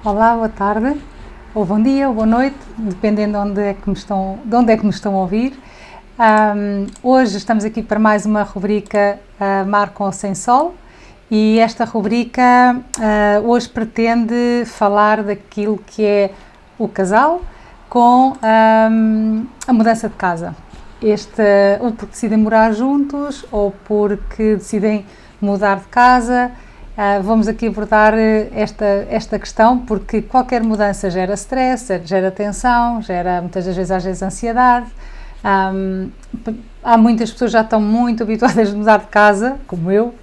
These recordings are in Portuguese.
Olá, boa tarde, ou bom dia, ou boa noite, dependendo de onde é que me estão a ouvir. Hoje estamos aqui para mais uma rubrica Mar com ou Sem Sol, e esta rubrica hoje pretende falar daquilo que é o casal com a mudança de casa. Ou porque decidem morar juntos, ou porque decidem mudar de casa. Vamos aqui abordar esta questão, porque qualquer mudança gera stress, gera tensão, gera muitas das vezes, às vezes, ansiedade. Há muitas pessoas que já estão muito habituadas a mudar de casa, como eu,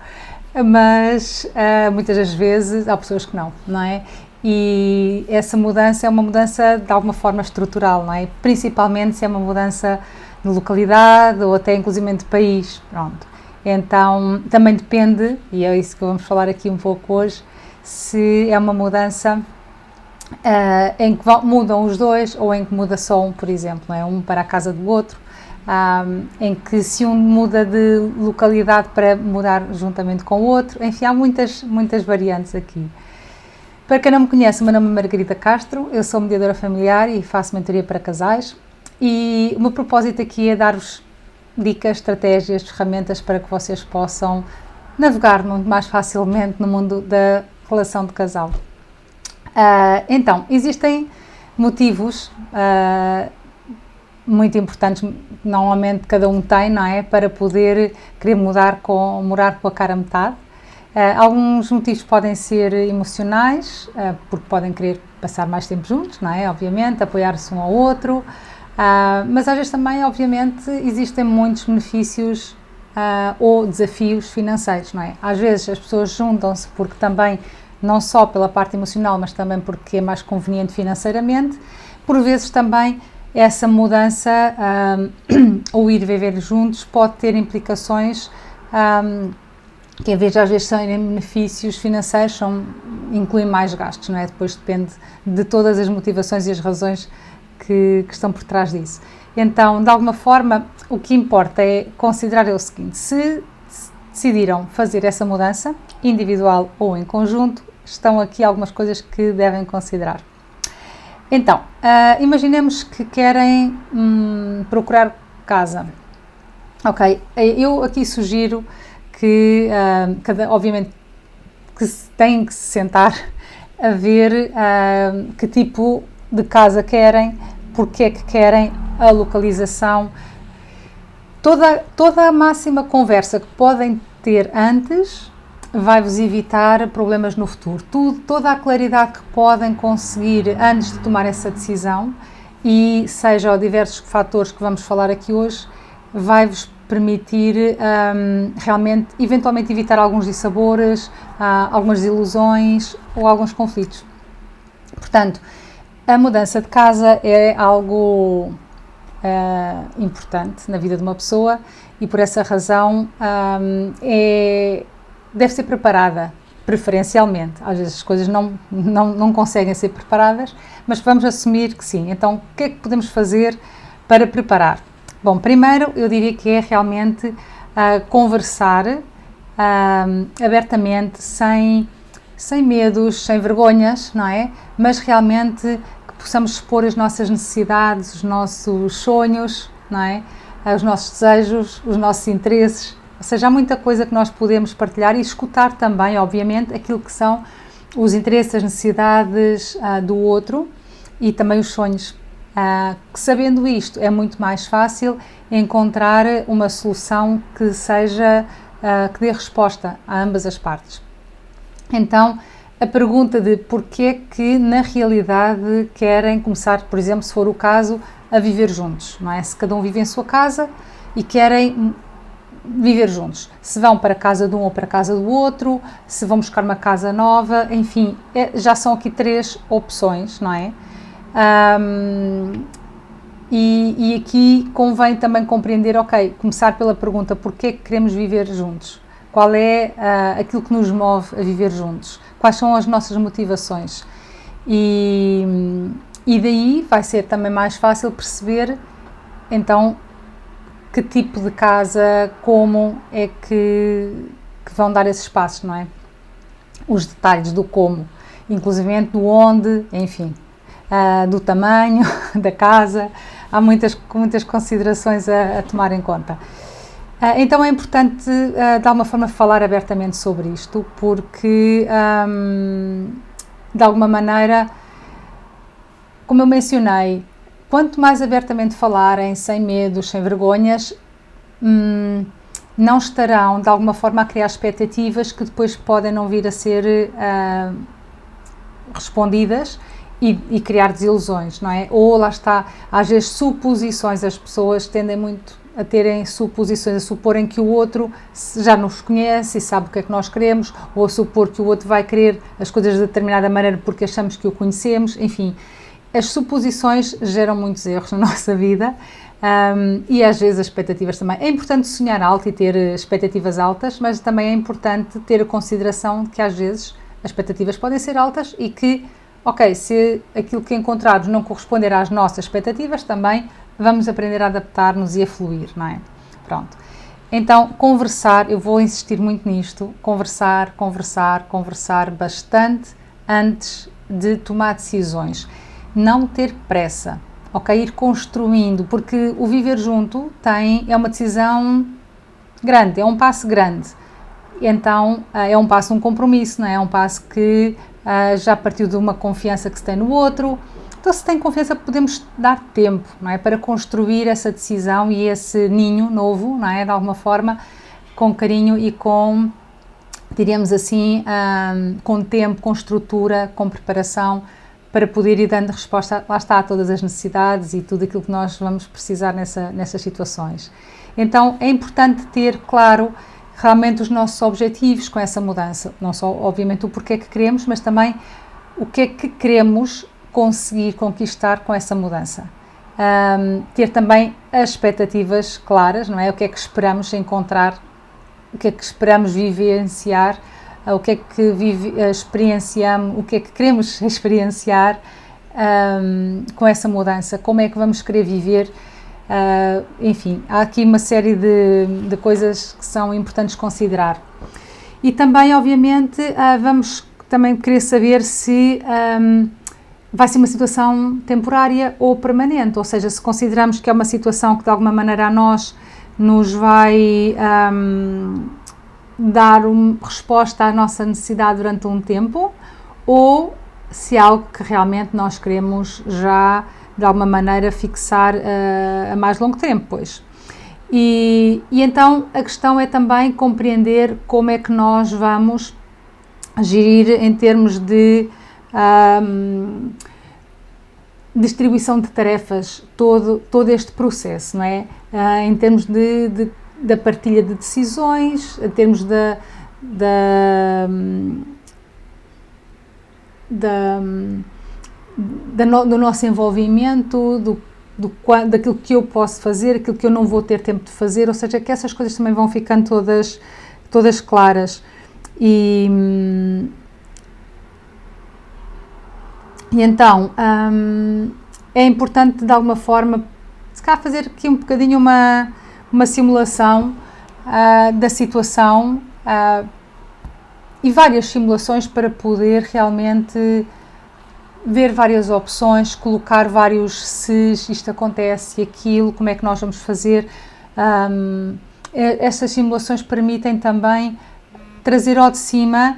mas muitas das vezes há pessoas que não é? E essa mudança é uma mudança de alguma forma estrutural, não é? Principalmente se é uma mudança de localidade ou até inclusive de país, pronto. Então, também depende, e é isso que vamos falar aqui um pouco hoje, se é uma mudança em que mudam os dois ou em que muda só um, por exemplo, não é? Um para a casa do outro, em que se um muda de localidade para mudar juntamente com o outro, enfim, há muitas variantes aqui. Para quem não me conhece, o meu nome é Margarida Castro, eu sou mediadora familiar e faço mentoria para casais, e o meu propósito aqui é dar-vos dicas, estratégias, ferramentas para que vocês possam navegar muito mais facilmente no mundo da relação de casal. Então, existem motivos muito importantes, normalmente cada um tem, não é? Para poder querer morar com a cara a metade. Alguns motivos podem ser emocionais, porque podem querer passar mais tempo juntos, não é? Obviamente, apoiar-se um ao outro. Mas às vezes também, obviamente, existem muitos benefícios ou desafios financeiros, não é? Às vezes as pessoas juntam-se porque também, não só pela parte emocional, mas também porque é mais conveniente financeiramente. Por vezes também essa mudança ou ir viver juntos pode ter implicações que em vez de às vezes serem benefícios financeiros, incluem mais gastos, não é? Depois depende de todas as motivações e as razões que estão por trás disso. Então, de alguma forma, o que importa é considerar o seguinte: se decidiram fazer essa mudança, individual ou em conjunto, estão aqui algumas coisas que devem considerar. Então, imaginemos que querem procurar casa. Ok, eu aqui sugiro que, obviamente, que têm que se sentar a ver que tipo de casa querem, porque é que querem, a localização, toda a máxima conversa que podem ter antes vai-vos evitar problemas no futuro. Toda a claridade que podem conseguir antes de tomar essa decisão, e seja diversos fatores que vamos falar aqui hoje, vai-vos permitir realmente, eventualmente, evitar alguns dissabores, algumas desilusões ou alguns conflitos. Portanto, a mudança de casa é algo importante na vida de uma pessoa, e por essa razão deve ser preparada, preferencialmente. Às vezes as coisas não conseguem ser preparadas, mas vamos assumir que sim. Então, o que é que podemos fazer para preparar? Bom, primeiro eu diria que é realmente conversar abertamente, sem medos, sem vergonhas, não é? Mas realmente que possamos expor as nossas necessidades, os nossos sonhos, não é? Os nossos desejos, os nossos interesses. Ou seja, há muita coisa que nós podemos partilhar e escutar também, obviamente, aquilo que são os interesses, as necessidades do outro e também os sonhos. Sabendo isto, é muito mais fácil encontrar uma solução que que dê resposta a ambas as partes. Então, a pergunta de porquê que na realidade querem começar, por exemplo, se for o caso, a viver juntos, não é? Se cada um vive em sua casa e querem viver juntos, se vão para a casa de um ou para a casa do outro, se vão buscar uma casa nova, enfim, já são aqui 3 opções, não é? E aqui convém também compreender, ok, começar pela pergunta: porquê que queremos viver juntos? Qual é aquilo que nos move a viver juntos? Quais são as nossas motivações? E daí vai ser também mais fácil perceber, então, que tipo de casa, como é que vão dar esses passos, não é? Os detalhes do como. inclusivamente do onde, enfim, do tamanho da casa. Há muitas considerações a tomar em conta. Então é importante, de alguma forma, falar abertamente sobre isto, porque, de alguma maneira, como eu mencionei, quanto mais abertamente falarem, sem medos, sem vergonhas, não estarão, de alguma forma, a criar expectativas que depois podem não vir a ser respondidas e criar desilusões, não é? Ou, lá está, às vezes, suposições. As pessoas tendem muito a terem suposições, a suporem que o outro já nos conhece e sabe o que é que nós queremos, ou a supor que o outro vai querer as coisas de determinada maneira porque achamos que o conhecemos. Enfim, as suposições geram muitos erros na nossa vida. E às vezes as expectativas também. É importante sonhar alto e ter expectativas altas, mas também é importante ter a consideração de que às vezes as expectativas podem ser altas e que, ok, se aquilo que encontrarmos não corresponder às nossas expectativas, também vamos aprender a adaptar-nos e a fluir, não é? Pronto. Então, conversar, eu vou insistir muito nisto, conversar bastante antes de tomar decisões. Não ter pressa. Ok, ir construindo, porque o viver junto é uma decisão grande, é um passo grande. Então, é um passo, um compromisso, não é? É um passo que já partiu de uma confiança que se tem no outro. Então, se tem confiança, podemos dar tempo, não é? Para construir essa decisão e esse ninho novo, não é? De alguma forma, com carinho e com, diríamos assim, com tempo, com estrutura, com preparação, para poder ir dando resposta, lá está, a todas as necessidades e tudo aquilo que nós vamos precisar nessas situações. Então, é importante ter claro realmente os nossos objetivos com essa mudança. Não só, obviamente, o porquê que queremos, mas também o que é que queremos conseguir conquistar com essa mudança. Ter também as expectativas claras, não é? O que é que esperamos encontrar, o que é que esperamos vivenciar, o que é que experienciamos, o que é que queremos experienciar com essa mudança, como é que vamos querer viver, enfim, há aqui uma série de coisas que são importantes considerar. E também, obviamente, vamos também querer saber se vai ser uma situação temporária ou permanente, ou seja, se consideramos que é uma situação que de alguma maneira a nós nos vai dar resposta à nossa necessidade durante um tempo, ou se é algo que realmente nós queremos já de alguma maneira fixar a mais longo tempo, pois. E então a questão é também compreender como é que nós vamos gerir em termos de distribuição de tarefas, todo este processo, não é? Em termos da partilha de decisões, em termos do nosso envolvimento, daquilo que eu posso fazer, aquilo que eu não vou ter tempo de fazer, ou seja, que essas coisas também vão ficando todas claras. E então, é importante de alguma forma, se calhar fazer aqui um bocadinho uma simulação da situação e várias simulações para poder realmente ver várias opções, colocar vários se isto acontece e aquilo, como é que nós vamos fazer. Estas simulações permitem também trazer ao de cima,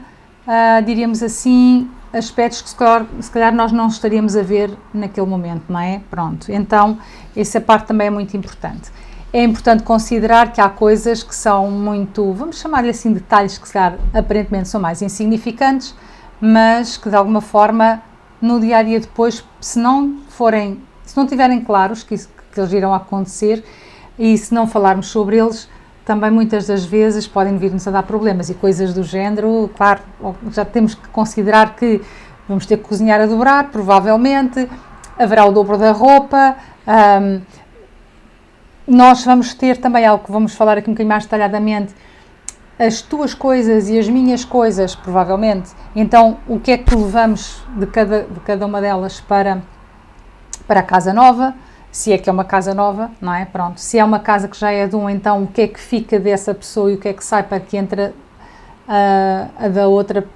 diríamos assim, aspectos que se calhar nós não estaríamos a ver naquele momento, não é? Pronto, então essa parte também é muito importante. É importante considerar que há coisas que são muito, vamos chamar-lhe assim, detalhes que se calhar aparentemente são mais insignificantes, mas que de alguma forma no dia a dia depois, se não tiverem claros que eles irão acontecer e se não falarmos sobre eles, também muitas das vezes podem vir-nos a dar problemas e coisas do género. Claro, já temos que considerar que vamos ter que cozinhar a dobrar, provavelmente, haverá o dobro da roupa, nós vamos ter também algo que vamos falar aqui um bocadinho mais detalhadamente, as tuas coisas e as minhas coisas, provavelmente. Então, o que é que levamos de cada uma delas para a casa nova? Se é que é uma casa nova, não é? Pronto. Se é uma casa que já é de um, então o que é que fica dessa pessoa e o que é que sai para que entre a da outra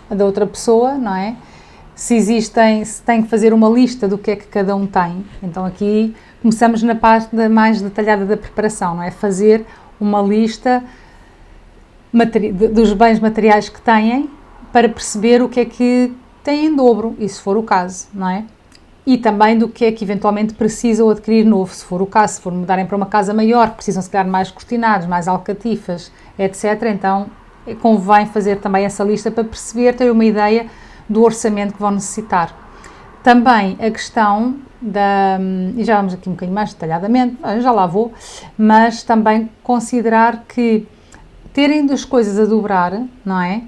da outra pessoa, não é? Se tem que fazer uma lista do que é que cada um tem. Então aqui começamos na parte mais detalhada da preparação, não é? Fazer uma lista dos bens materiais que têm para perceber o que é que têm em dobro, e se for o caso, não é? E também do que é que eventualmente precisam adquirir novo, se for o caso, se for mudarem para uma casa maior, precisam se calhar mais cortinados, mais alcatifas, etc. Então convém fazer também essa lista para perceber, ter uma ideia do orçamento que vão necessitar. Também a questão e já vamos aqui um bocadinho mais detalhadamente, já lá vou, mas também considerar que terem as coisas a dobrar, não é?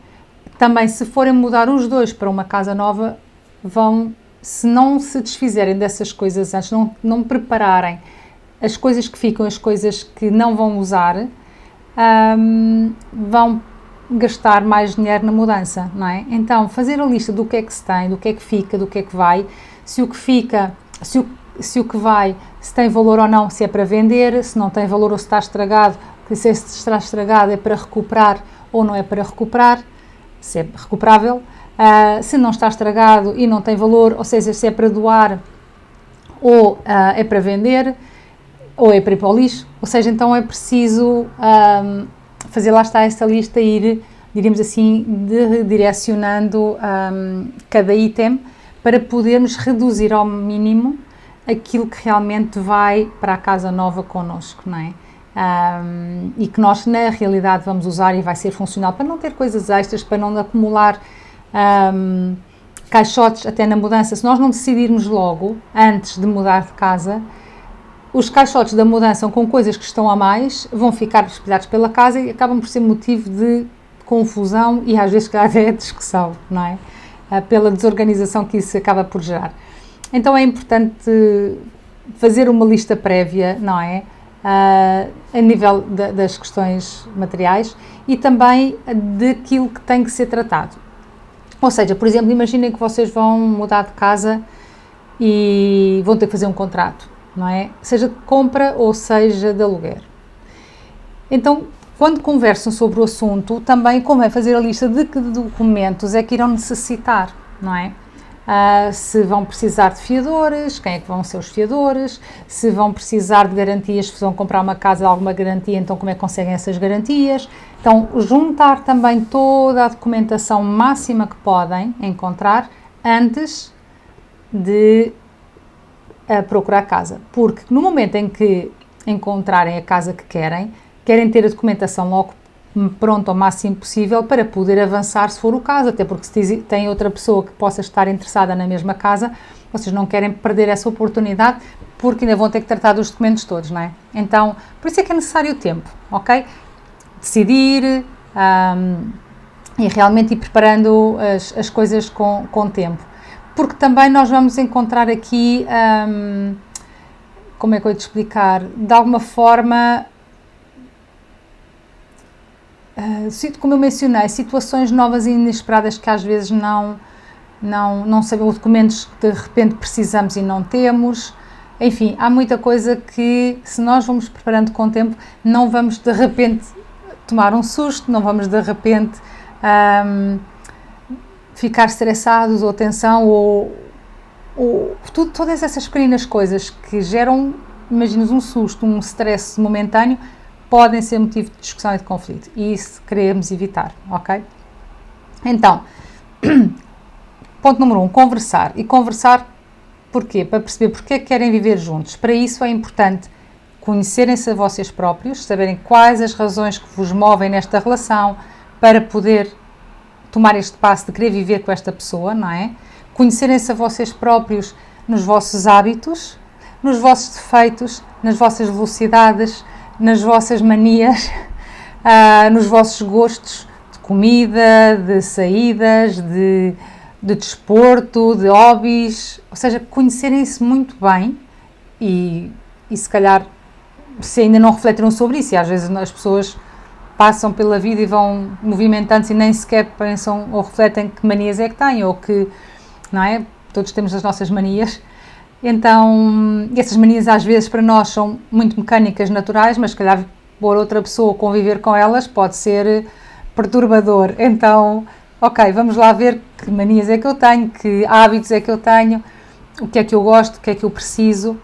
Também se forem mudar os dois para uma casa nova, se não se desfizerem dessas coisas antes, não prepararem as coisas que ficam, as coisas que não vão usar, vão gastar mais dinheiro na mudança, não é? Então, fazer a lista do que é que se tem, do que é que fica, do que é que vai, se o que fica, se o que vai, se tem valor ou não, se é para vender, se não tem valor ou se está estragado, se está estragado é para recuperar ou não é para recuperar, se é recuperável, se não está estragado e não tem valor, ou seja, se é para doar ou é para vender, ou é para ir para o lixo, ou seja, então é preciso fazer, lá está, essa lista e ir, diríamos assim, direcionando cada item para podermos reduzir ao mínimo aquilo que realmente vai para a casa nova connosco, não é? E que nós na realidade vamos usar e vai ser funcional, para não ter coisas extras, para não acumular caixotes até na mudança. Se nós não decidirmos logo, antes de mudar de casa, os caixotes da mudança com coisas que estão a mais vão ficar espalhados pela casa e acabam por ser motivo de confusão e às vezes até discussão, não é? Pela desorganização que isso acaba por gerar. Então é importante fazer uma lista prévia, não é? A nível das questões materiais e também daquilo que tem que ser tratado. Ou seja, por exemplo, imaginem que vocês vão mudar de casa e vão ter que fazer um contrato, não é? Seja de compra ou seja de aluguer. Então, quando conversam sobre o assunto, também convém fazer a lista de que documentos é que irão necessitar, não é? Se vão precisar de fiadores, quem é que vão ser os fiadores, se vão precisar de garantias, se vão comprar uma casa de alguma garantia, então como é que conseguem essas garantias. Então, juntar também toda a documentação máxima que podem encontrar antes de procurar casa, porque no momento em que encontrarem a casa que querem ter a documentação logo pronta ao máximo possível para poder avançar se for o caso, até porque se tem outra pessoa que possa estar interessada na mesma casa, vocês não querem perder essa oportunidade porque ainda vão ter que tratar dos documentos todos, não é? Então, por isso é que é necessário o tempo, ok? Decidir e realmente ir preparando as coisas com tempo. Porque também nós vamos encontrar aqui, como é que eu ia te explicar, de alguma forma, como eu mencionei, situações novas e inesperadas que às vezes não sabemos, documentos que de repente precisamos e não temos, enfim, há muita coisa que se nós vamos preparando com o tempo, não vamos de repente tomar um susto, não vamos de repente ficar estressados ou tensão ou todas essas pequenas coisas que geram, imagina, um susto, um stress momentâneo, podem ser motivo de discussão e de conflito e isso queremos evitar, ok? Então, ponto número 1, conversar. E conversar porquê? Para perceber porque é que querem viver juntos. Para isso é importante conhecerem-se a vocês próprios, saberem quais as razões que vos movem nesta relação para poder tomar este passo de querer viver com esta pessoa, não é? Conhecerem-se a vocês próprios nos vossos hábitos, nos vossos defeitos, nas vossas velocidades, nas vossas manias, nos vossos gostos de comida, de saídas, de desporto, de hobbies, ou seja, conhecerem-se muito bem e se calhar, se ainda não refletiram sobre isso, e às vezes as pessoas passam pela vida e vão movimentando-se e nem sequer pensam ou refletem que manias é que têm, ou que, não é? Todos temos as nossas manias. Então, essas manias às vezes para nós são muito mecânicas, naturais, mas se calhar por outra pessoa conviver com elas pode ser perturbador. Então, ok, vamos lá ver que manias é que eu tenho, que hábitos é que eu tenho, o que é que eu gosto, o que é que eu preciso,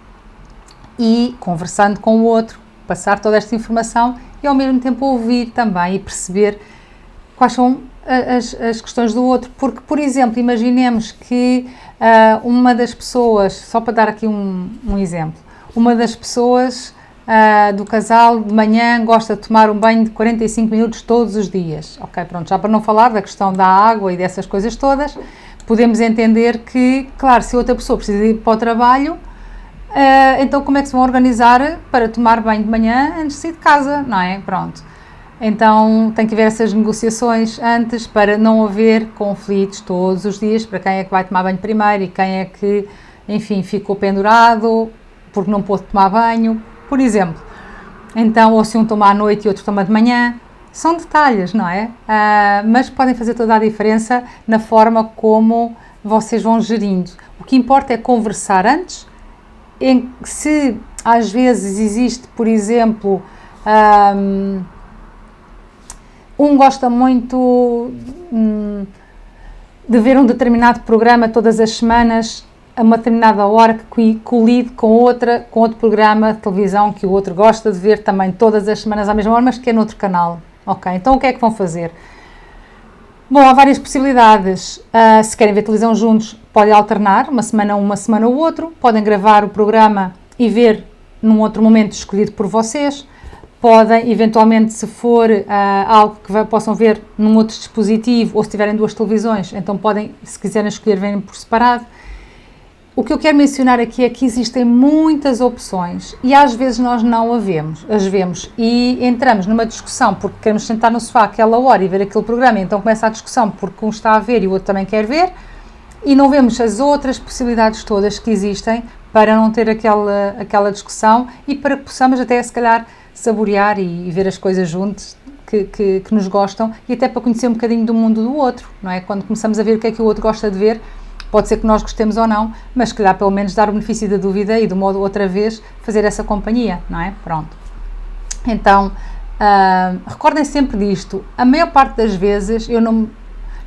e conversando com o outro, passar toda esta informação e ao mesmo tempo ouvir também e perceber quais são as questões do outro, porque, por exemplo, imaginemos que uma das pessoas, só para dar aqui um exemplo, uma das pessoas do casal de manhã gosta de tomar um banho de 45 minutos todos os dias, ok, pronto, já para não falar da questão da água e dessas coisas todas, podemos entender que, claro, se outra pessoa precisa ir para o trabalho, então como é que se vão organizar para tomar banho de manhã antes de sair de casa, não é? Pronto. Então tem que haver essas negociações antes para não haver conflitos todos os dias para quem é que vai tomar banho primeiro e quem é que, enfim, ficou pendurado porque não pôde tomar banho, por exemplo. Então, ou se um toma à noite e outro toma de manhã, são detalhes, não é? Mas podem fazer toda a diferença na forma como vocês vão gerindo. O que importa é conversar antes. Se às vezes existe, por exemplo, um gosta muito de ver um determinado programa todas as semanas a uma determinada hora que colide com outro programa de televisão que o outro gosta de ver também todas as semanas à mesma hora, mas que é noutro canal. Ok, então o que é que vão fazer? Bom, há várias possibilidades. Se querem ver televisão juntos, podem alternar, uma semana o outro. Podem gravar o programa e ver num outro momento escolhido por vocês. Podem, eventualmente, se for algo que possam ver num outro dispositivo ou se tiverem duas televisões, então podem, se quiserem escolher, verem por separado. O que eu quero mencionar aqui é que existem muitas opções e às vezes nós não as vemos e entramos numa discussão porque queremos sentar no sofá aquela hora e ver aquele programa, então começa a discussão porque um está a ver e o outro também quer ver e não vemos as outras possibilidades todas que existem para não ter aquela discussão e para que possamos até, se calhar, saborear e ver as coisas juntos que nos gostam e até para conhecer um bocadinho do mundo do outro, não é? Quando começamos a ver o que é que o outro gosta de ver, pode ser que nós gostemos ou não, mas se calhar pelo menos dar o benefício da dúvida e de uma outra vez fazer essa companhia, não é? Pronto. Então, recordem sempre disto. A maior parte das vezes, eu não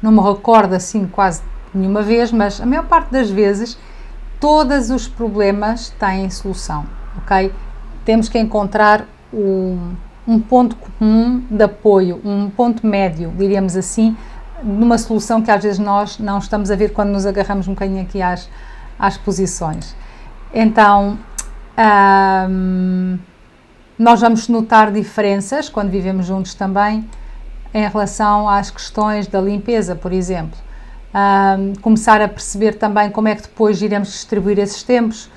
me recordo assim quase nenhuma vez, mas a maior parte das vezes todos os problemas têm solução, ok? Temos que encontrar um ponto comum de apoio, um ponto médio, diríamos assim, numa solução que às vezes nós não estamos a ver quando nos agarramos um bocadinho aqui às posições. Então, nós vamos notar diferenças quando vivemos juntos também em relação às questões da limpeza, por exemplo. Começar a perceber também como é que depois iremos distribuir esses tempos,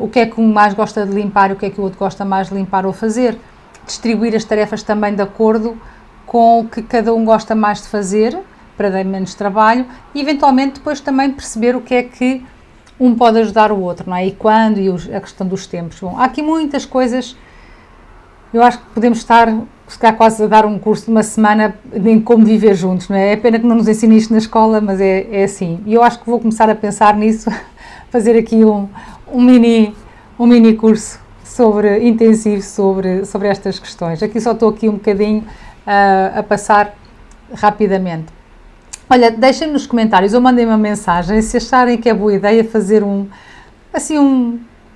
o que é que um mais gosta de limpar e o que é que o outro gosta mais de limpar ou fazer. Distribuir as tarefas também de acordo com o que cada um gosta mais de fazer, para dar menos trabalho, e eventualmente depois também perceber o que é que um pode ajudar o outro, não é? E quando, e a questão dos tempos. Bom, há aqui muitas coisas, eu acho que podemos estar, se calhar, quase a dar um curso de uma semana em como viver juntos, não é? É pena que não nos ensine isto na escola, mas é assim. E eu acho que vou começar a pensar nisso, fazer aqui um mini curso intensivo sobre estas questões. Aqui só estou aqui um bocadinho a passar rapidamente. Olha, deixem nos comentários ou mandem uma mensagem se acharem que é boa ideia fazer um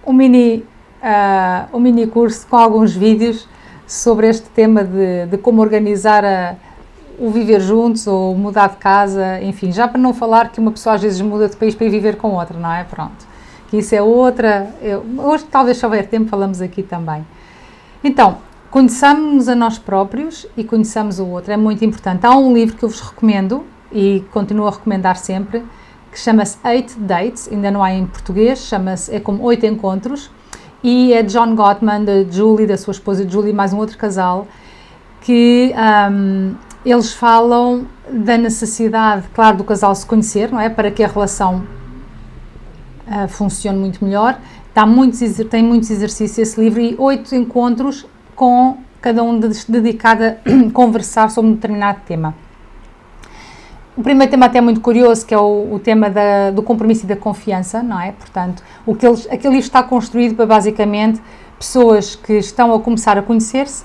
mini curso com alguns vídeos sobre este tema de como organizar o viver juntos ou mudar de casa, enfim, já para não falar que uma pessoa às vezes muda de país para ir viver com outra, não é? Pronto, que isso é outra, hoje talvez se houver tempo falamos aqui também. Então, conheçamos-nos a nós próprios e conheçamos o outro, é muito importante. Há um livro que eu vos recomendo e continuo a recomendar sempre, que chama-se 8 Dates, ainda não há em português, é como 8 encontros, e é John Gottman, da Julie, da sua esposa Julie, mais um outro casal, que eles falam da necessidade, claro, do casal se conhecer, não é? Para que a relação funcione muito melhor. Tem muitos exercícios esse livro e 8 encontros com cada um dedicado a conversar sobre um determinado tema. O primeiro tema até é muito curioso, que é o tema do compromisso e da confiança, não é? Portanto, aquele livro está construído para basicamente pessoas que estão a começar a conhecer-se,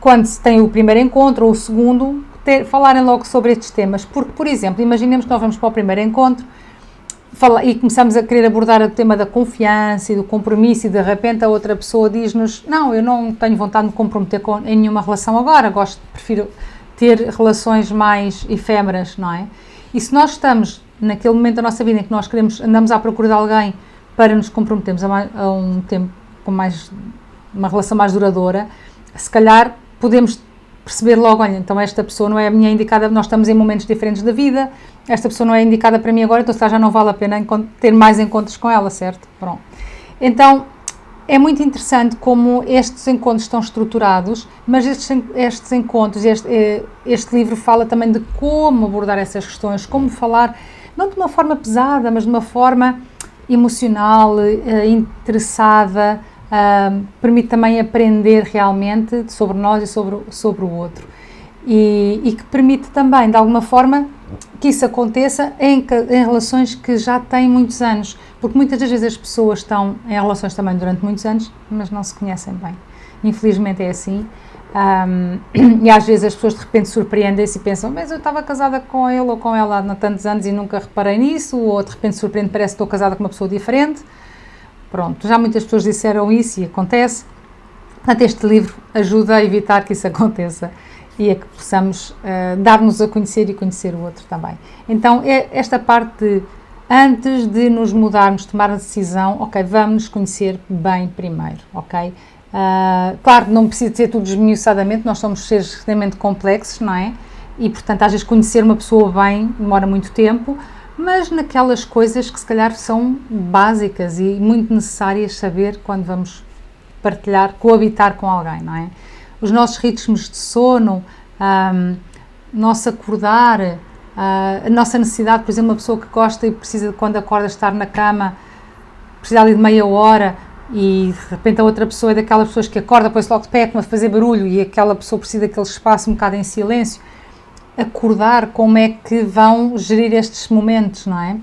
quando se tem o primeiro encontro ou o segundo, falarem logo sobre estes temas, porque, por exemplo, imaginemos que nós vamos para o primeiro encontro e começamos a querer abordar o tema da confiança e do compromisso e de repente a outra pessoa diz-nos, não, eu não tenho vontade de me comprometer em nenhuma relação agora, prefiro ter relações mais efêmeras, não é? E se nós estamos naquele momento da nossa vida em que nós andamos à procura de alguém para nos comprometermos a um tempo com uma relação mais duradoura, se calhar podemos perceber logo, olha, então esta pessoa não é a minha indicada, nós estamos em momentos diferentes da vida, esta pessoa não é indicada para mim agora, então se calhar já não vale a pena ter mais encontros com ela, certo? Pronto. Então, é muito interessante como estes encontros estão estruturados, mas estes encontros, este livro fala também de como abordar essas questões, como falar, não de uma forma pesada, mas de uma forma emocional, interessada, permite também aprender realmente sobre nós e sobre o outro. E que permite também, de alguma forma, que isso aconteça em relações que já têm muitos anos, porque muitas das vezes as pessoas estão em relações também durante muitos anos, mas não se conhecem bem. Infelizmente é assim. E às vezes as pessoas de repente surpreendem-se e pensam, mas eu estava casada com ele ou com ela há tantos anos e nunca reparei nisso, ou de repente surpreende, parece que estou casada com uma pessoa diferente. Pronto, já muitas pessoas disseram isso e acontece. Portanto, este livro ajuda a evitar que isso aconteça e a que possamos dar-nos a conhecer e conhecer o outro também. Então, esta parte de, antes de nos mudarmos, tomar a decisão, ok, vamos nos conhecer bem primeiro, ok? Claro, não precisa ser tudo esmiuçadamente, nós somos seres extremamente complexos, não é? E, portanto, às vezes conhecer uma pessoa bem demora muito tempo, mas naquelas coisas que se calhar são básicas e muito necessárias saber quando vamos coabitar com alguém, não é? Os nossos ritmos de sono, nosso acordar, a nossa necessidade, por exemplo, uma pessoa que gosta e precisa, quando acorda, estar na cama, precisa ali de meia hora e de repente a outra pessoa é daquelas pessoas que acorda, põe-se logo de pé, começa a fazer barulho e aquela pessoa precisa daquele espaço um bocado em silêncio. Acordar como é que vão gerir estes momentos, não é?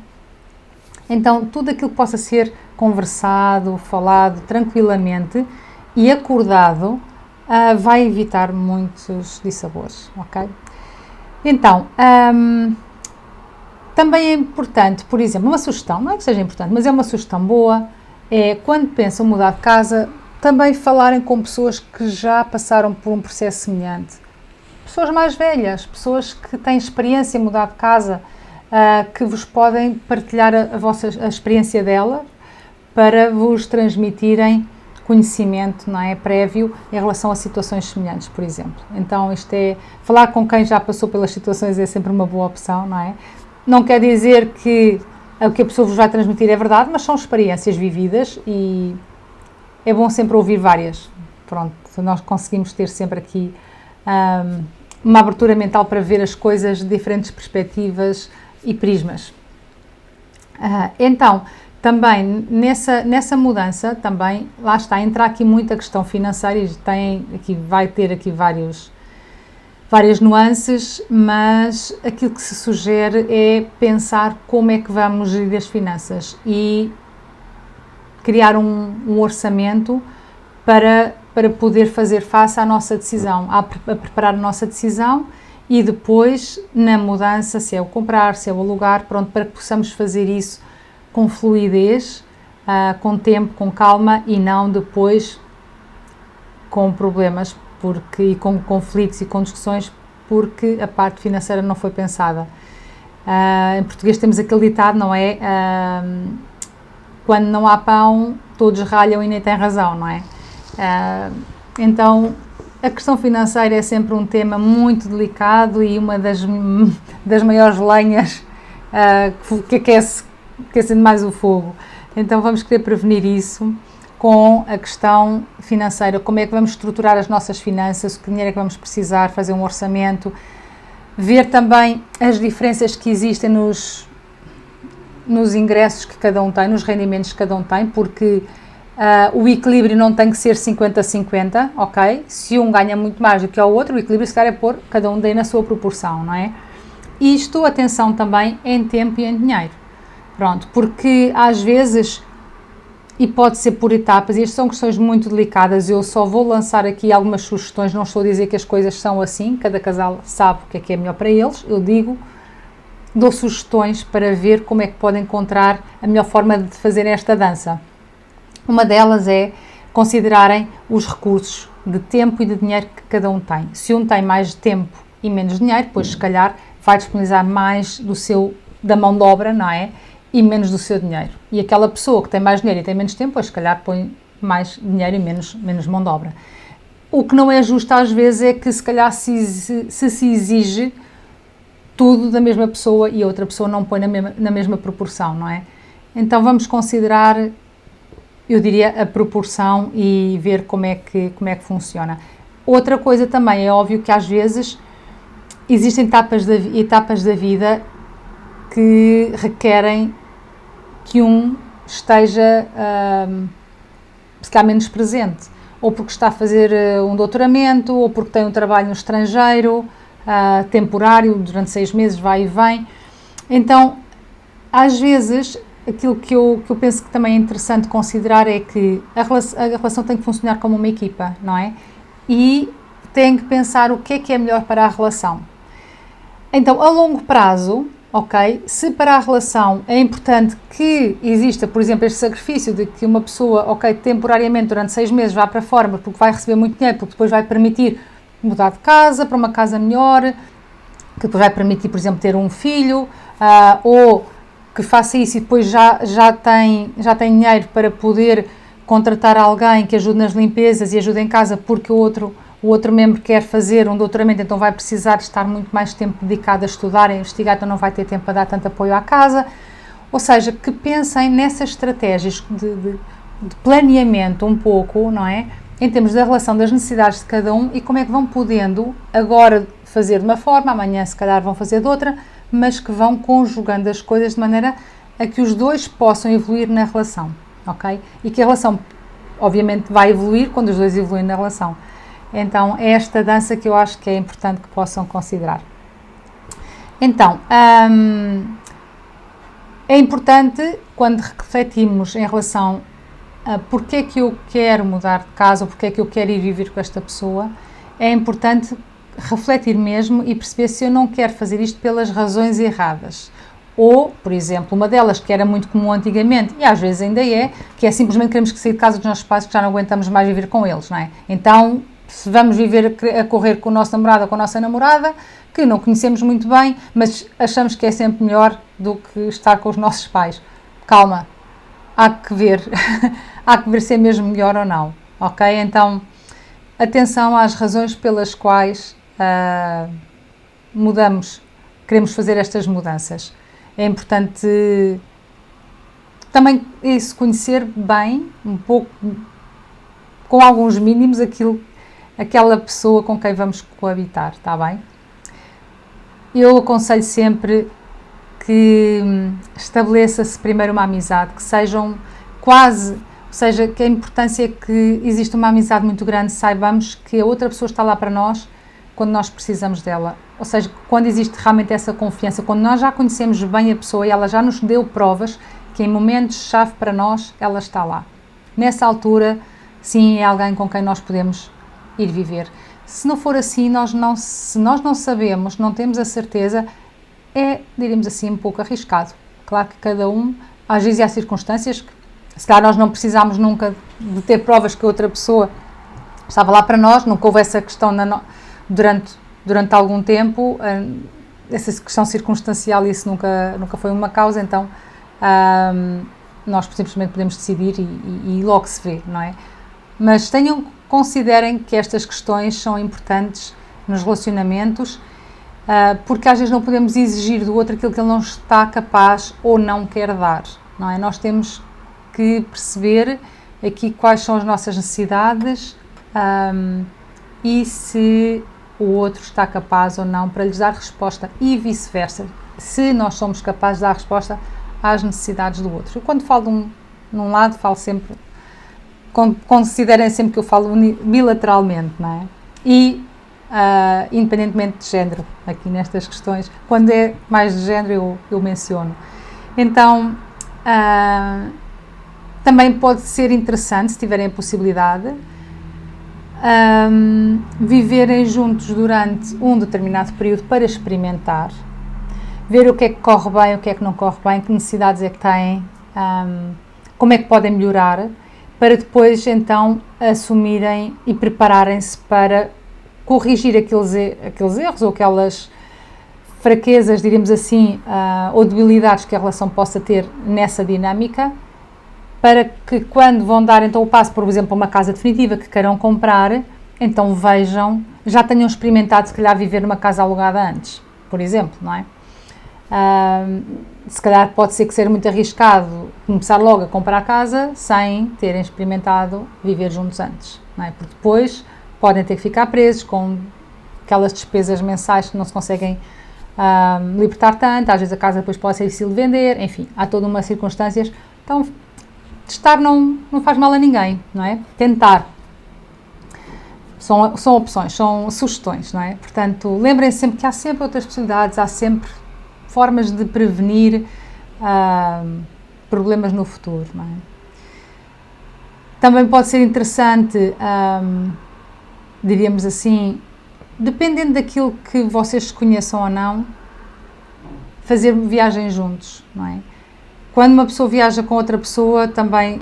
Então, tudo aquilo que possa ser conversado, falado tranquilamente e acordado vai evitar muitos dissabores, ok? Então, também é importante, por exemplo, uma sugestão, não é que seja importante, mas é uma sugestão boa, é quando pensam mudar de casa, também falarem com pessoas que já passaram por um processo semelhante. Pessoas mais velhas, pessoas que têm experiência em mudar de casa, que vos podem partilhar a experiência dela para vos transmitirem conhecimento, não é, prévio em relação a situações semelhantes, por exemplo. Então, falar com quem já passou pelas situações é sempre uma boa opção, não é? Não quer dizer que o que a pessoa vos vai transmitir é verdade, mas são experiências vividas e é bom sempre ouvir várias. Pronto, nós conseguimos ter sempre aqui uma abertura mental para ver as coisas de diferentes perspectivas e prismas. Então, também nessa mudança, também, lá está, entra aqui muita questão financeira e vai ter aqui várias nuances, mas aquilo que se sugere é pensar como é que vamos gerir as finanças e criar um orçamento para poder fazer face à nossa decisão, a preparar a nossa decisão e depois, na mudança, se é o comprar, se é o alugar, pronto, para que possamos fazer isso com fluidez, com tempo, com calma e não depois com problemas e com conflitos e com discussões porque a parte financeira não foi pensada. Em português temos aquele ditado, não é? Quando não há pão, todos ralham e nem têm razão, não é? Então, a questão financeira é sempre um tema muito delicado e uma das maiores lenhas que aquecem mais o fogo. Então, vamos querer prevenir isso com a questão financeira, como é que vamos estruturar as nossas finanças, que dinheiro é que vamos precisar, fazer um orçamento, ver também as diferenças que existem nos ingressos que cada um tem, nos rendimentos que cada um tem, porque o equilíbrio não tem que ser 50-50, ok? Se um ganha muito mais do que o outro, o equilíbrio se calhar é pôr cada um daí na sua proporção, não é? Isto, atenção também, em tempo e em dinheiro. Pronto, porque às vezes e pode ser por etapas, e estas são questões muito delicadas. Eu só vou lançar aqui algumas sugestões, não estou a dizer que as coisas são assim, cada casal sabe o que é melhor para eles, eu dou sugestões para ver como é que podem encontrar a melhor forma de fazer esta dança. Uma delas é considerarem os recursos de tempo e de dinheiro que cada um tem. Se um tem mais tempo e menos dinheiro, pois se calhar vai disponibilizar mais da mão de obra, não é? E menos do seu dinheiro. E aquela pessoa que tem mais dinheiro e tem menos tempo, pois se calhar põe mais dinheiro e menos mão de obra. O que não é justo às vezes é que se calhar se exige tudo da mesma pessoa e a outra pessoa não põe na mesma proporção, não é? Então vamos considerar, eu diria, a proporção e ver como é que funciona. Outra coisa também, é óbvio que às vezes existem etapas da vida que requerem que um esteja se calhar menos presente, ou porque está a fazer um doutoramento, ou porque tem um trabalho no estrangeiro, temporário, durante 6 meses, vai e vem. Então, às vezes, aquilo que eu penso que também é interessante considerar é que a relação tem que funcionar como uma equipa, não é? E tem que pensar o que é melhor para a relação. Então, a longo prazo, ok, se para a relação é importante que exista, por exemplo, este sacrifício de que uma pessoa, ok, temporariamente durante 6 meses vá para fora porque vai receber muito dinheiro, porque depois vai permitir mudar de casa para uma casa melhor, que depois vai permitir, por exemplo, ter um filho, ou que faça isso e depois já tem dinheiro para poder contratar alguém que ajude nas limpezas e ajude em casa porque o outro membro quer fazer um doutoramento, então vai precisar de estar muito mais tempo dedicado a estudar, a investigar, então não vai ter tempo para dar tanto apoio à casa. Ou seja, que pensem nessas estratégias de planeamento um pouco, não é? Em termos da relação das necessidades de cada um e como é que vão podendo agora fazer de uma forma, amanhã se calhar vão fazer de outra, mas que vão conjugando as coisas de maneira a que os dois possam evoluir na relação, ok? E que a relação, obviamente, vai evoluir quando os dois evoluem na relação. Então, é esta dança que eu acho que é importante que possam considerar. Então, é importante, quando refletimos em relação a porque é que eu quero mudar de casa ou porque é que eu quero ir viver com esta pessoa, é importante refletir mesmo e perceber se eu não quero fazer isto pelas razões erradas. Ou, por exemplo, uma delas que era muito comum antigamente, e às vezes ainda é, que é simplesmente queremos que sair de casa dos nossos pais que já não aguentamos mais viver com eles, não é? Então, se vamos viver a correr com o nosso namorado ou com a nossa namorada, que não conhecemos muito bem, mas achamos que é sempre melhor do que estar com os nossos pais. Calma, há que ver se é mesmo melhor ou não, ok? Então, atenção às razões pelas quais queremos fazer estas mudanças. É importante também isso, conhecer bem, um pouco, com alguns mínimos, aquela pessoa com quem vamos coabitar, está bem? Eu aconselho sempre que estabeleça-se primeiro uma amizade, que sejam quase, ou seja, que a importância é que existe uma amizade muito grande, saibamos que a outra pessoa está lá para nós quando nós precisamos dela. Ou seja, quando existe realmente essa confiança, quando nós já conhecemos bem a pessoa e ela já nos deu provas que em momentos-chave para nós, ela está lá. Nessa altura, sim, é alguém com quem nós podemos ir viver. Se não for assim, se nós não sabemos, não temos a certeza, diríamos assim, um pouco arriscado. Claro que cada um, às vezes há circunstâncias que, se calhar nós não precisámos nunca de ter provas que a outra pessoa estava lá para nós, nunca houve essa questão durante algum tempo, essa questão circunstancial, isso nunca foi uma causa, então nós simplesmente podemos decidir e logo se vê, não é? Mas considerem que estas questões são importantes nos relacionamentos, porque às vezes não podemos exigir do outro aquilo que ele não está capaz ou não quer dar, não é? Nós temos que perceber aqui quais são as nossas necessidades e se o outro está capaz ou não para lhes dar resposta e vice-versa, se nós somos capazes de dar resposta às necessidades do outro. Eu quando falo num lado, falo sempre, considerem sempre que eu falo bilateralmente, não é? E independentemente de género, aqui nestas questões, quando é mais de género eu menciono. Então, Também pode ser interessante, se tiverem a possibilidade, viverem juntos durante um determinado período para experimentar, ver o que é que corre bem, o que é que não corre bem, que necessidades é que têm, como é que podem melhorar, para depois então assumirem e prepararem-se para corrigir aqueles erros ou aquelas fraquezas, diríamos assim, ou debilidades que a relação possa ter nessa dinâmica, para que quando vão dar então o passo, por exemplo, a uma casa definitiva que queiram comprar, então vejam, já tenham experimentado se calhar viver numa casa alugada antes, por exemplo, não é? Se calhar pode ser que seja muito arriscado começar logo a comprar a casa sem terem experimentado viver juntos antes, não é? Porque depois podem ter que ficar presos com aquelas despesas mensais que não se conseguem libertar tanto, às vezes a casa depois pode ser difícil de vender, enfim, há toda uma circunstâncias. Então, testar não faz mal a ninguém, não é? Tentar. São opções, são sugestões, não é? Portanto, lembrem-se sempre que há sempre outras possibilidades, há sempre formas de prevenir problemas no futuro, não é? Também pode ser interessante, diríamos assim, dependendo daquilo que vocês conheçam ou não, fazer viagens juntos, não é? Quando uma pessoa viaja com outra pessoa, também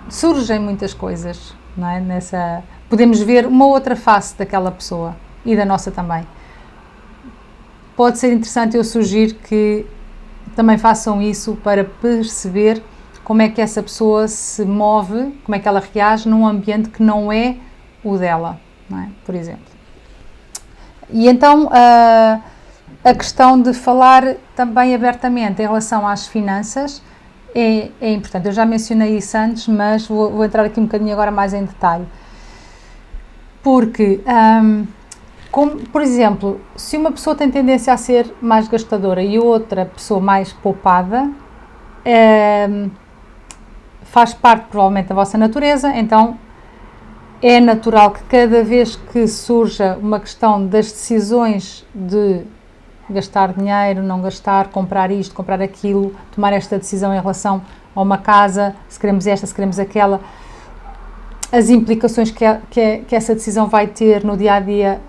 surgem muitas coisas, não é? Podemos ver uma outra face daquela pessoa e da nossa também. Pode ser interessante, eu sugiro que também façam isso para perceber como é que essa pessoa se move, como é que ela reage num ambiente que não é o dela, não é? Por exemplo. E então, a questão de falar também abertamente em relação às finanças é importante. Eu já mencionei isso antes, mas vou entrar aqui um bocadinho agora mais em detalhe. Porque, por exemplo, se uma pessoa tem tendência a ser mais gastadora e outra pessoa mais poupada, faz parte provavelmente da vossa natureza, então é natural que cada vez que surja uma questão das decisões de gastar dinheiro, não gastar, comprar isto, comprar aquilo, tomar esta decisão em relação a uma casa, se queremos esta, se queremos aquela, as implicações que essa decisão vai ter no dia-a-dia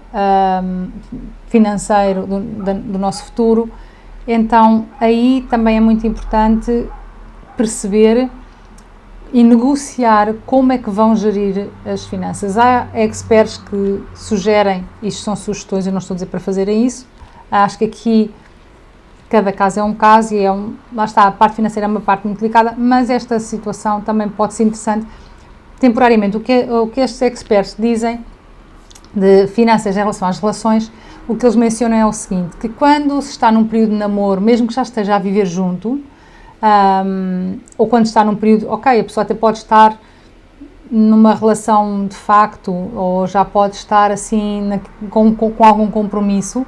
financeiro do nosso futuro. Então, aí também é muito importante perceber e negociar como é que vão gerir as finanças. Há experts que sugerem, isto são sugestões, eu não estou a dizer para fazerem isso, acho que aqui cada caso é um caso e lá está, a parte financeira é uma parte muito delicada, mas esta situação também pode ser interessante temporariamente. O que estes experts dizem de finanças em relação às relações, o que eles mencionam é o seguinte, que quando se está num período de namoro, mesmo que já esteja a viver junto, ou quando está num período, ok, a pessoa até pode estar numa relação de facto, ou já pode estar assim com algum compromisso,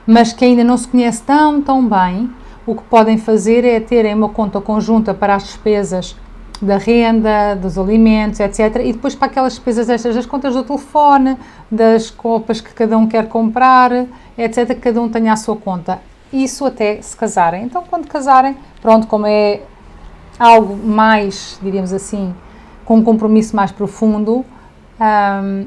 mas que ainda não se conhece tão bem, o que podem fazer é terem uma conta conjunta para as despesas da renda, dos alimentos, etc. E depois para aquelas despesas extras, das contas do telefone, das roupas que cada um quer comprar, etc. Que cada um tenha a sua conta. Isso até se casarem. Então, quando casarem, pronto, como é algo mais, diríamos assim, com um compromisso mais profundo,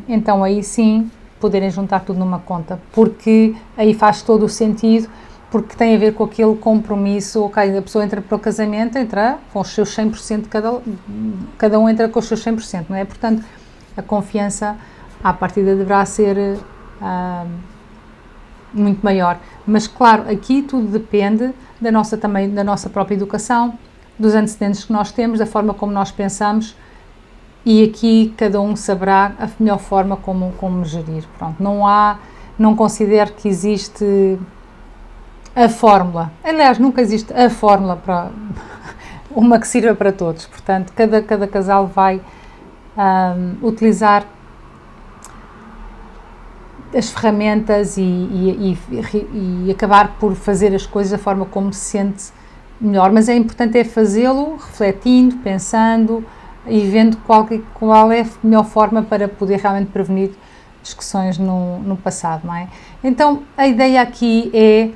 então aí sim poderem juntar tudo numa conta, porque aí faz todo o sentido, porque tem a ver com aquele compromisso, ok, a pessoa entra para o casamento, entra com os seus 100%, cada um entra com os seus 100%, não é? Portanto, a confiança à partida deverá ser muito maior, mas claro, aqui tudo depende também da nossa própria educação, dos antecedentes que nós temos, da forma como nós pensamos, e aqui cada um saberá a melhor forma como gerir. Pronto, não considero que existe a fórmula. Aliás, nunca existe a fórmula para uma que sirva para todos. Portanto, cada casal vai utilizar as ferramentas e acabar por fazer as coisas da forma como se sente melhor. Mas é importante fazê-lo refletindo, pensando e vendo qual é a melhor forma para poder realmente prevenir discussões no passado, não é? Então, a ideia aqui é,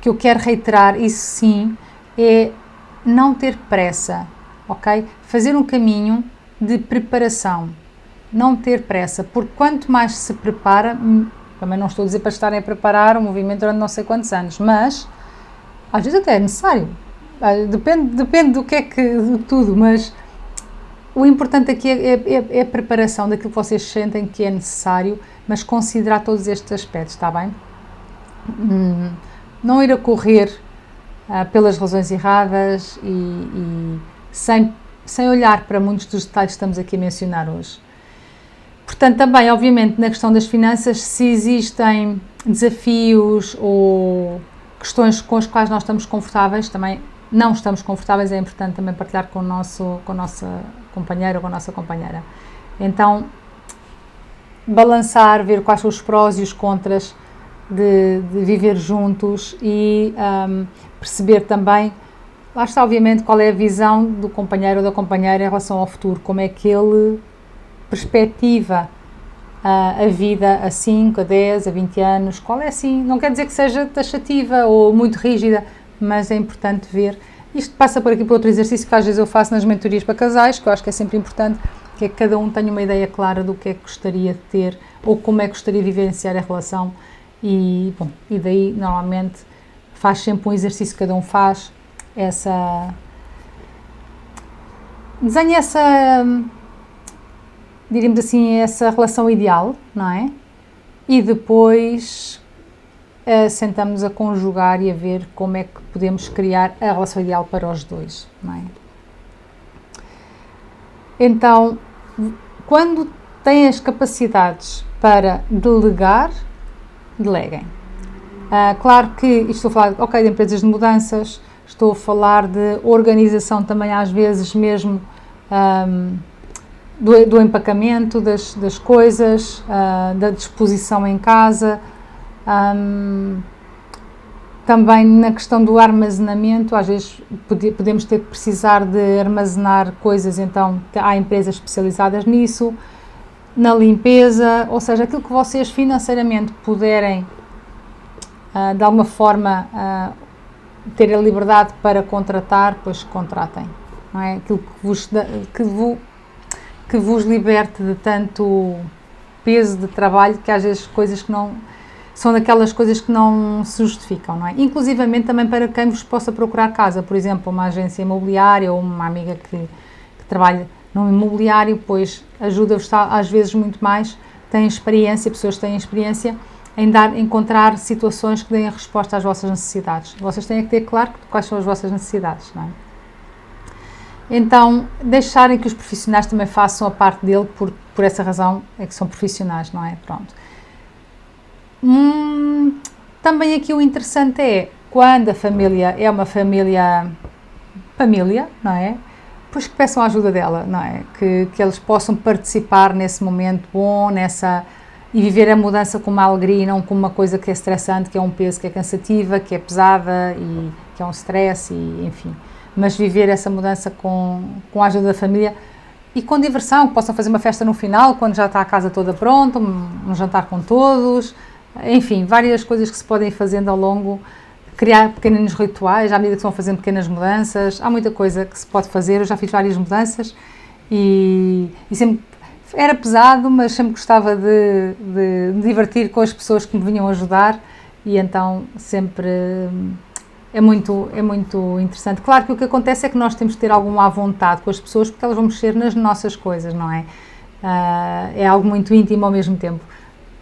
que eu quero reiterar, isso sim, é não ter pressa. ok? Fazer um caminho de preparação, não ter pressa, porque quanto mais se prepara, também não estou a dizer para estarem a preparar o movimento durante não sei quantos anos, mas às vezes até é necessário, depende do que é que, de tudo, mas o importante aqui é a preparação daquilo que vocês sentem que é necessário, mas considerar todos estes aspectos, está bem? Não ir a correr pelas razões erradas e sem olhar para muitos dos detalhes que estamos aqui a mencionar hoje. Portanto, também, obviamente, na questão das finanças, se existem desafios ou questões com as quais nós estamos confortáveis, também não estamos confortáveis, é importante também partilhar com a nossa companheira ou com a nossa companheira. Então, balançar, ver quais são os prós e os contras de viver juntos e perceber também, lá está obviamente qual é a visão do companheiro ou da companheira em relação ao futuro, como é que ele perspectiva a vida a 5, a 10, a 20 anos, qual é assim, não quer dizer que seja taxativa ou muito rígida, mas é importante ver. Isto passa por aqui por outro exercício que às vezes eu faço nas mentorias para casais, que eu acho que é sempre importante, que é que cada um tenha uma ideia clara do que é que gostaria de ter ou como é que gostaria de vivenciar a relação e, bom, e daí normalmente faz sempre um exercício que cada um faz, desenha essa, diríamos assim, essa relação ideal, não é? E depois sentamos a conjugar e a ver como é que podemos criar a relação ideal para os dois, não é? Então, quando têm as capacidades para delegar, deleguem. Claro que isto estou a falar, de empresas de mudanças, estou a falar de organização também às vezes mesmo do empacamento das coisas, da disposição em casa, também na questão do armazenamento, às vezes podemos ter que precisar de armazenar coisas, então há empresas especializadas nisso, na limpeza, ou seja, aquilo que vocês financeiramente puderem de alguma forma ter a liberdade para contratar, pois contratem, não é? Aquilo que vos liberte de tanto peso de trabalho, que às vezes coisas que não são daquelas coisas que não se justificam, não é? Inclusivamente também para quem vos possa procurar casa, por exemplo, uma agência imobiliária ou uma amiga que trabalha num imobiliário, pois ajuda-vos às vezes muito mais, têm experiência, pessoas que têm experiência em encontrar situações que deem a resposta às vossas necessidades. Vocês têm que ter claro quais são as vossas necessidades, não é? Então, deixarem que os profissionais também façam a parte dele, por essa razão é que são profissionais, não é? Pronto. Também aqui o interessante é, quando a família é uma família, não é? Pois que peçam a ajuda dela, não é? Que eles possam participar nesse momento bom, e viver a mudança com uma alegria e não com uma coisa que é estressante, que é um peso, que é cansativa, que é pesada e que é um stress, e enfim. Mas viver essa mudança com a ajuda da família e com diversão, que possam fazer uma festa no final, quando já está a casa toda pronta, um jantar com todos, enfim, várias coisas que se podem ir fazendo ao longo, criar pequenos rituais, à medida que se vão fazendo pequenas mudanças, há muita coisa que se pode fazer, eu já fiz várias mudanças e sempre era pesado, mas sempre gostava de me divertir com as pessoas que me vinham ajudar e então sempre é muito interessante. Claro que o que acontece é que nós temos que ter alguma vontade com as pessoas porque elas vão mexer nas nossas coisas, não é? É algo muito íntimo ao mesmo tempo.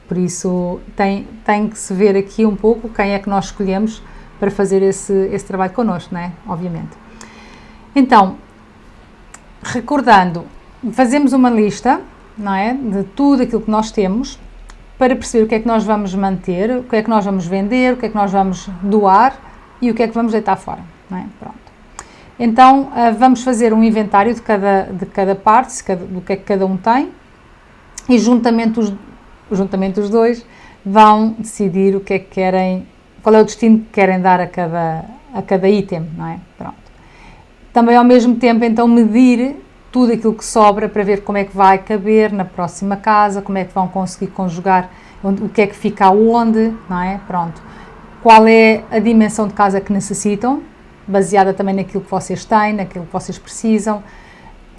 Por isso tem que se ver aqui um pouco quem é que nós escolhemos para fazer esse trabalho connosco, não é? Obviamente. Então, recordando, fazemos uma lista, não é? De tudo aquilo que nós temos para perceber o que é que nós vamos manter, o que é que nós vamos vender, o que é que nós vamos doar e o que é que vamos deitar fora, não é? Pronto. Então, vamos fazer um inventário de cada parte, do que é que cada um tem e juntamente os dois vão decidir o que é que querem, qual é o destino que querem dar a cada item, não é? Pronto. Também ao mesmo tempo, então, medir tudo aquilo que sobra para ver como é que vai caber na próxima casa, como é que vão conseguir conjugar, o que é que fica aonde, não é? Pronto. Qual é a dimensão de casa que necessitam, baseada também naquilo que vocês têm, naquilo que vocês precisam,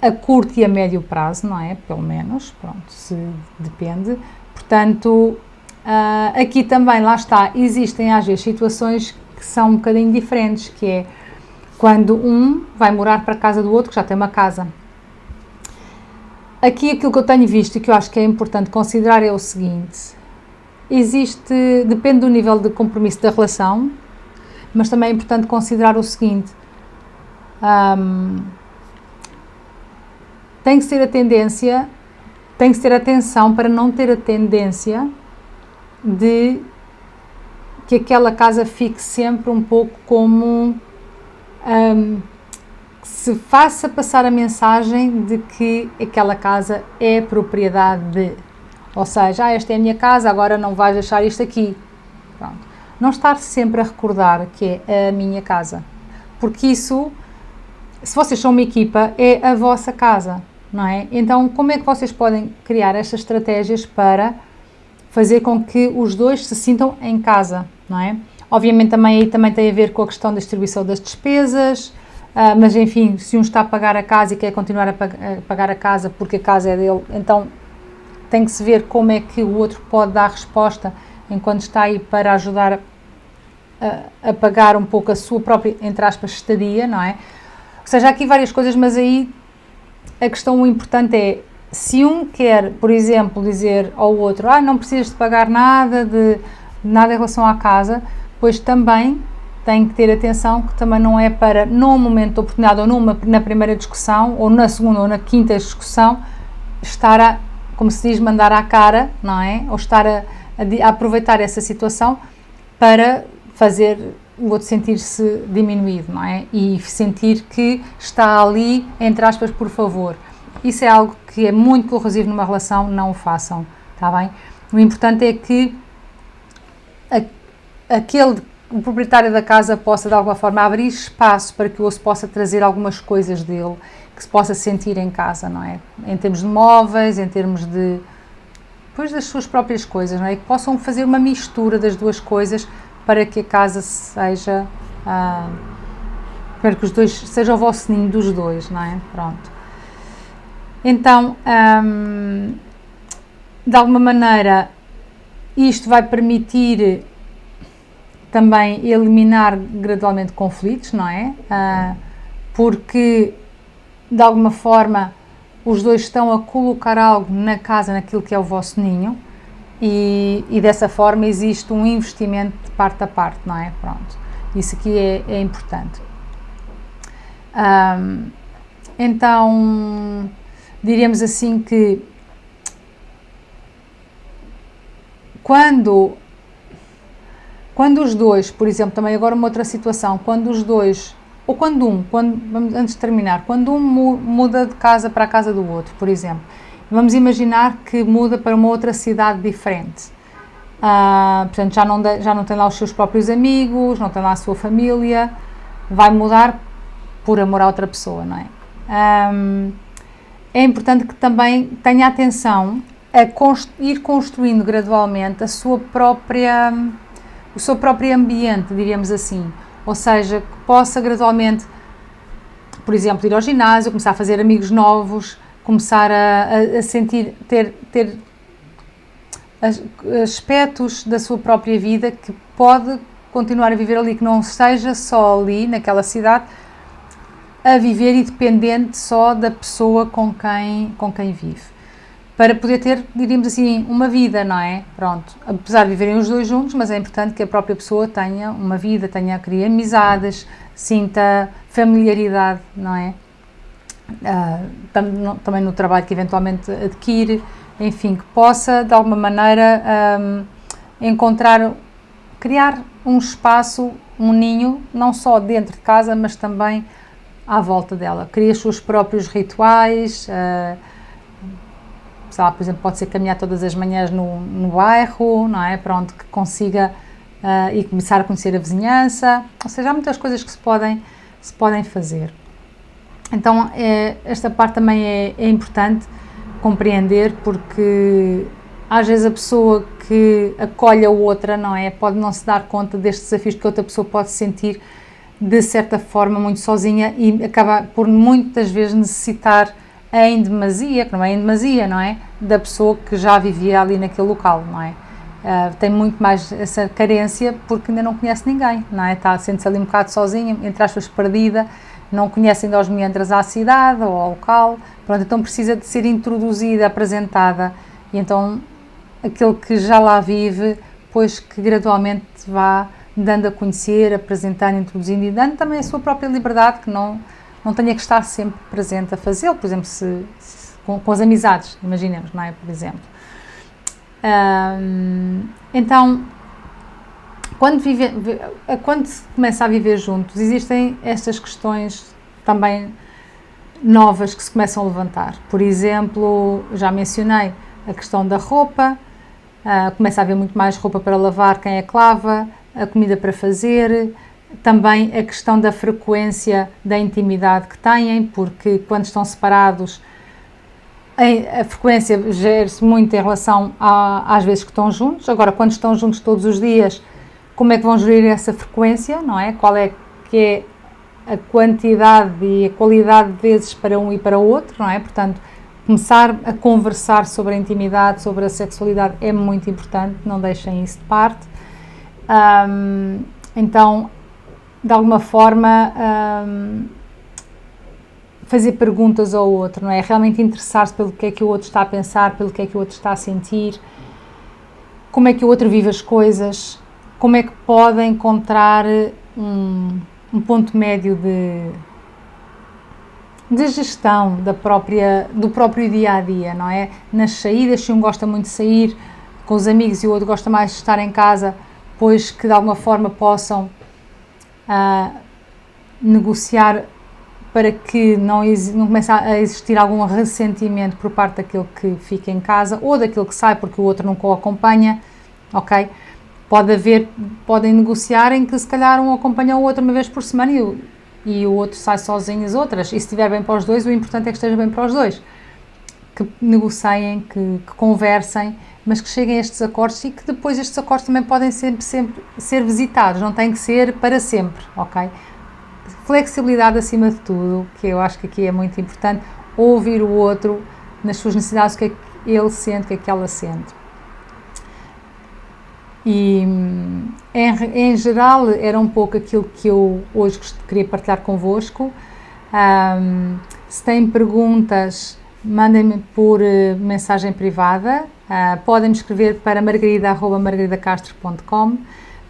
a curto e a médio prazo, não é? Pelo menos, pronto, se depende. Portanto, aqui também, lá está, existem às vezes situações que são um bocadinho diferentes, que é quando um vai morar para a casa do outro que já tem uma casa. Aqui aquilo que eu tenho visto e que eu acho que é importante considerar é o seguinte: depende do nível de compromisso da relação, mas também é importante considerar o seguinte, tem que ter a tendência, tem que ter atenção para não ter a tendência de que aquela casa fique sempre um pouco como se faça passar a mensagem de que aquela casa é propriedade de, ou seja, esta é a minha casa, agora não vais deixar isto aqui. Pronto. Não estar sempre a recordar que é a minha casa, porque isso, se vocês são uma equipa, é a vossa casa, não é? Então, como é que vocês podem criar estas estratégias para fazer com que os dois se sintam em casa, não é? Obviamente também tem a ver com a questão da distribuição das despesas, mas enfim, se um está a pagar a casa e quer continuar a pagar a casa porque a casa é dele, então tem que se ver como é que o outro pode dar resposta enquanto está aí para ajudar a pagar um pouco a sua própria, entre aspas, estadia, não é? Ou seja, há aqui várias coisas, mas aí a questão importante é, se um quer, por exemplo, dizer ao outro, não precisas de pagar nada em relação à casa, pois também tem que ter atenção que também não é para, num momento de oportunidade ou na primeira discussão, ou na segunda ou na quinta discussão, estar como se diz, mandar à cara, não é? Ou estar a aproveitar essa situação para fazer o outro sentir-se diminuído, não é? E sentir que está ali, entre aspas, por favor. Isso é algo que é muito corrosivo numa relação, não o façam, está bem? O importante é que o proprietário da casa possa de alguma forma abrir espaço para que o outro possa trazer algumas coisas dele, que se possa sentir em casa, não é? Em termos de móveis, em termos de, depois das suas próprias coisas, não é? Que possam fazer uma mistura das duas coisas para que a casa seja, para que os dois, seja o vosso ninho dos dois, não é? Pronto. Então, de alguma maneira, isto vai permitir também eliminar gradualmente conflitos, não é? Porque, de alguma forma, os dois estão a colocar algo na casa, naquilo que é o vosso ninho, e dessa forma existe um investimento de parte a parte, não é? Pronto, isso aqui é importante. Então, diríamos assim que quando os dois, por exemplo, também agora uma outra situação, quando os dois, ou antes de terminar, quando um muda de casa para a casa do outro, por exemplo, vamos imaginar que muda para uma outra cidade diferente, portanto já não tem lá os seus próprios amigos, não tem lá a sua família, vai mudar por amor a outra pessoa, não é? É importante que também tenha atenção a ir construindo gradualmente o seu próprio ambiente, diríamos assim, ou seja, que possa gradualmente, por exemplo, ir ao ginásio, começar a fazer amigos novos, começar a sentir, ter aspectos da sua própria vida que pode continuar a viver ali, que não seja só ali, naquela cidade, a viver e dependente só da pessoa com quem vive. Para poder ter, diríamos assim, uma vida, não é? Pronto, apesar de viverem os dois juntos, mas é importante que a própria pessoa tenha uma vida, crie amizades, sinta familiaridade, não é? Também no trabalho que eventualmente adquire, enfim, que possa, de alguma maneira, criar um espaço, um ninho, não só dentro de casa, mas também à volta dela. Cria os seus próprios rituais, por exemplo, pode ser caminhar todas as manhãs no bairro, não é? Pronto, que consiga e começar a conhecer a vizinhança, ou seja, há muitas coisas que se podem fazer. Então, esta parte também é importante compreender, porque às vezes a pessoa que acolhe a outra, não é? Pode não se dar conta destes desafios que outra pessoa pode sentir de certa forma muito sozinha e acaba por muitas vezes necessitar em demasia, que não é em demasia, não é? Da pessoa que já vivia ali naquele local, não é? Tem muito mais essa carência porque ainda não conhece ninguém, não é? Sente-se ali um bocado sozinha, entre aspas, perdida, não conhece ainda os meandros à cidade ou ao local, pronto, então precisa de ser introduzida, apresentada, e então aquele que já lá vive, pois que gradualmente vá dando a conhecer, apresentando, introduzindo e dando também a sua própria liberdade, que não tenha que estar sempre presente a fazê-lo, por exemplo, com as amizades, imaginemos, não é? Por exemplo. Então, quando se começa a viver juntos, existem estas questões também novas que se começam a levantar. Por exemplo, já mencionei a questão da roupa, começa a haver muito mais roupa para lavar, quem é que lava, a comida para fazer, também a questão da frequência da intimidade que têm, porque quando estão separados a frequência gera-se muito em relação às vezes que estão juntos. Agora, quando estão juntos todos os dias, como é que vão gerir essa frequência, não é? Qual é que é a quantidade e a qualidade de vezes para um e para o outro, não é? Portanto, começar a conversar sobre a intimidade, sobre a sexualidade é muito importante, não deixem isso de parte. Então, de alguma forma, fazer perguntas ao outro, não é? Realmente interessar-se pelo que é que o outro está a pensar, pelo que é que o outro está a sentir, como é que o outro vive as coisas, como é que pode encontrar um ponto médio de gestão do próprio dia-a-dia, não é? Nas saídas, se um gosta muito de sair com os amigos e o outro gosta mais de estar em casa, pois que de alguma forma possam negociar para que não comece a existir algum ressentimento por parte daquele que fica em casa ou daquele que sai porque o outro não o acompanha, ok? Podem negociar em que se calhar um acompanha o outro uma vez por semana e o outro sai sozinho as outras, e se estiver bem para os dois, o importante é que esteja bem para os dois, que negociem, que conversem, mas que cheguem a estes acordos e que depois estes acordos também podem sempre ser visitados, não tem que ser para sempre, ok? Flexibilidade acima de tudo, que eu acho que aqui é muito importante, ouvir o outro nas suas necessidades, o que é que ele sente, o que é que ela sente. E em geral era um pouco aquilo que eu hoje queria partilhar convosco. Se têm perguntas, mandem-me por mensagem privada, podem-me escrever para margarida@margaridacastro.com.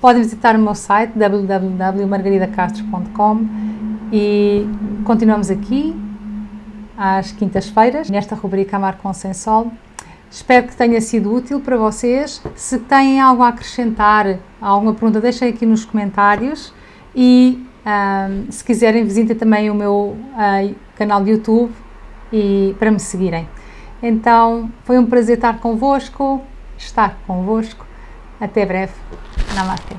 Podem visitar o meu site www.margaridacastro.com e continuamos aqui às quintas-feiras nesta rubrica Amar com Sem Sol. Espero que tenha sido útil para vocês. Se têm algo a acrescentar, alguma pergunta, deixem aqui nos comentários e se quiserem visitem também o meu canal de YouTube para me seguirem. Então foi um prazer estar convosco. Até breve. Namastê.